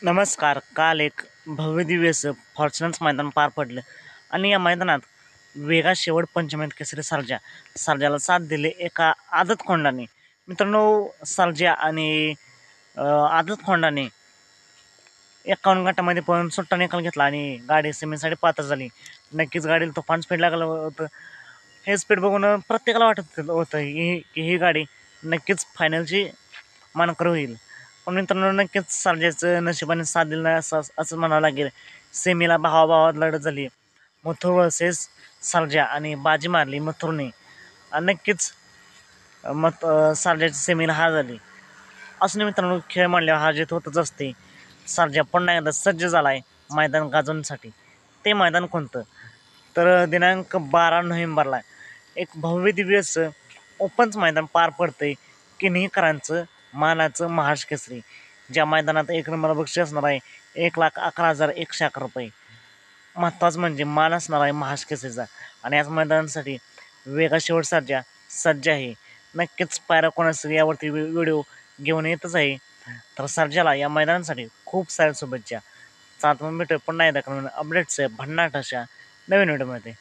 नमस्कार. काल एक भव्यदिव्य असं फॉर्च्युनर्स मैदान पार पडलं आणि या मैदानात वेगा शेवट पंचमेत केसरी सर्जाला साथ दिली एका आदत खोंडाने. मित्रांनो, सर्जा आणि आदत खोंडाने 51 गटामध्ये पळून सुट्टा निकाल घेतला आणि गाडी सेमीसाठी पात्र झाली. नक्कीच गाडीला तुफान स्पीड लागलं होतं. हे स्पीड बघून प्रत्येकाला वाटत होतं ही गाडी नक्कीच फायनलची मानकरी होईल. पण मित्रांनो, नक्कीच सर्जाचं नशिबाने साथ दिलं नाही असं म्हणावं लागेल. सेमीला भावाभावात लढत झाली. मथुर वर्सेस सर्जा आणि बाजी मारली मथुरने आणि नक्कीच सर्जाची सेमीला हार झाली. असं मित्रांनो, खेळ म्हणल्यावर हार जीत होतच असते. सर्जा पुन्हा एकदा सज्ज झाला आहे मैदान गाजवण्यासाठी. ते मैदान कोणतं? तर दिनांक 12 नोव्हेंबरला एक भव्यदिव्य असं ओपनचं मैदान पार पडतंय किन्हीकरांचं मानाचं महाराष्ट्र केसरी. ज्या मैदानात 1 नंबर बक्षीस असणार आहे 1,11,111 रुपये. महत्त्वाचं म्हणजे मान असणार आहे महाराष्ट्र केसरीचा आणि याच मैदानासाठी वेगा शेवट सर्जा सज्ज आहे. नक्कीच पायऱ्या कोणासाठी यावरती व्हिडिओ घेऊन येतच आहे. तर सर्जाला या मैदानासाठी खूप साऱ्या शुभेच्छा. चालतं मग भेटूया पुन्हा एकदा अपडेट्स भन्नाट अशा नवीन व्हिडिओमध्ये.